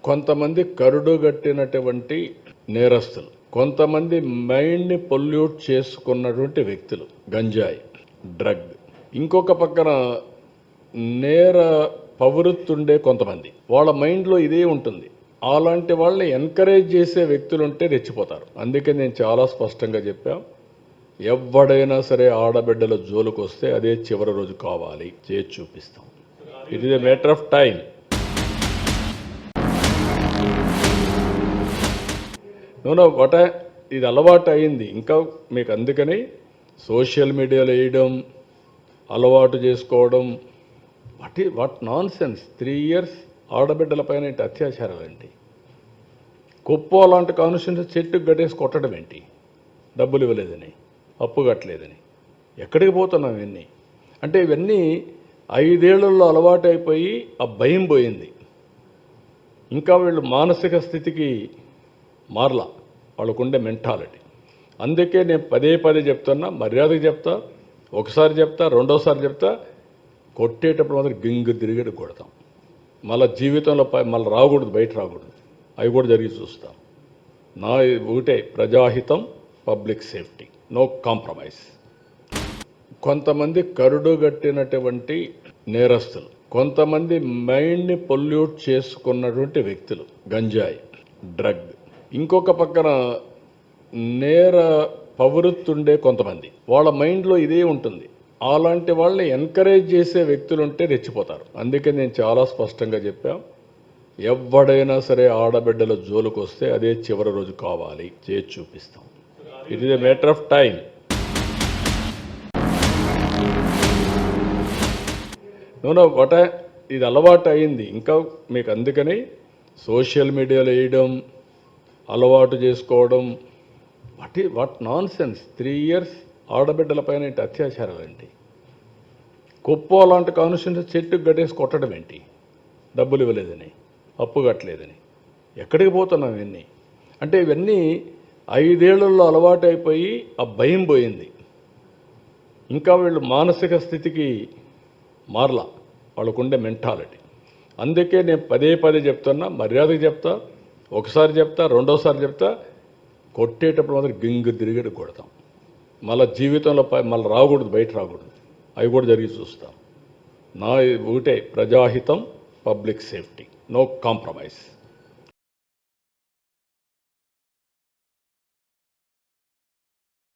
కొంతమంది కరుడుగట్టినటువంటి నేరస్తులు, కొంతమంది మైండ్ని పొల్యూట్ చేసుకున్నటువంటి వ్యక్తులు, గంజాయి, డ్రగ్, ఇంకొక పక్కన నేర పవృత్తుండే కొంతమంది, వాళ్ళ మైండ్లో ఇదే ఉంటుంది. అలాంటి వాళ్ళని ఎంకరేజ్ చేసే వ్యక్తులు ఉంటే రెచ్చిపోతారు. అందుకే నేను చాలా స్పష్టంగా చెప్పా, ఎవడైనా సరే ఆడబిడ్డల జోలికి వస్తే అదే చివరి రోజు కావాలి, చేసి చూపిస్తాం. It is a matter of time. నూనె వట ఇది అలవాటు అయింది. ఇంకా మీకు అందుకని సోషల్ మీడియాలో వేయడం, అలవాటు చేసుకోవడం, వాట్ నాన్ సెన్స్. 3 years ఆడబిడ్డల పైన ఏంటి అత్యాచారాలు ఏంటి? కుప్పో లాంటి కాన్స్టిట్యూన్సీ చెట్టుకు గట్టేసి కొట్టడం ఏంటి? డబ్బులు ఇవ్వలేదని, అప్పు కట్టలేదని. ఎక్కడికి పోతున్నాం ఇవన్నీ? అంటే ఇవన్నీ 5 ఏళ్లలో అలవాటు అయిపోయి ఆ భయం పోయింది. ఇంకా వీళ్ళు మానసిక స్థితికి మారలా, వాళ్ళకుండే మెంటాలిటీ. అందుకే నేను పదే చెప్తున్నా, మర్యాదకు చెప్తా, ఒకసారి చెప్తా, రెండోసారి చెప్తా, కొట్టేటప్పుడు మాత్రం గింగు తిరిగేటి కొడతాం. మళ్ళీ జీవితంలో మళ్ళీ రాకూడదు, బయట రాకూడదు. అవి కూడా జరిగి చూస్తాం. నా ఒకటే ప్రజాహితం, పబ్లిక్ సేఫ్టీ, నో కాంప్రమైజ్. కొంతమంది కరుడుగట్టినటువంటి నేరస్తులు, కొంతమంది మైండ్ని పొల్యూట్ చేసుకున్నటువంటి వ్యక్తులు, గంజాయి, డ్రగ్, ఇంకొక పక్కన నేర పవృత్తుండే కొంతమంది, వాళ్ళ మైండ్లో ఇదే ఉంటుంది. అలాంటి వాళ్ళని ఎంకరేజ్ చేసే వ్యక్తులు ఉంటే రెచ్చిపోతారు. అందుకే నేను చాలా స్పష్టంగా చెప్పా, ఎవడైనా సరే ఆడబిడ్డల జోలికి వస్తే అదే చివరి రోజు కావాలి, చేసి చూపిస్తాం. It is a matter of time. నూనె వట ఇది అలవాటు అయింది. ఇంకా మీకు అందుకని సోషల్ మీడియాలో వేయడం, అలవాటు చేసుకోవడం, వాట్ నాన్ సెన్స్. 3 years ఆడబిడ్డల పైన ఏంటి అత్యాచారాలు ఏంటి? కుప్పో లాంటి కాన్స్టిట్యూన్సీ చెట్టుకు గట్టేసి కొట్టడం ఏంటి? డబ్బులు ఇవ్వలేదని, అప్పు కట్టలేదని. ఎక్కడికి పోతున్నాం ఇవన్నీ? అంటే ఇవన్నీ 5 ఏళ్లలో అలవాటు అయిపోయి ఆ భయం పోయింది. ఇంకా వీళ్ళు మానసిక స్థితికి మారలా, వాళ్ళకుండే మెంటాలిటీ. అందుకే నేను పదే చెప్తున్నా, మర్యాదకు చెప్తా, ఒకసారి చెప్తా, రెండోసారి చెప్తా, కొట్టేటప్పుడు మాత్రం గింగు తిరిగేటి కొడతాం. మళ్ళీ జీవితంలో మళ్ళీ రాకూడదు, బయట రాకూడదు. అవి కూడా జరిగి చూస్తాం. నా ఒకటే ప్రజాహితం, పబ్లిక్ సేఫ్టీ, నో కాంప్రమైజ్.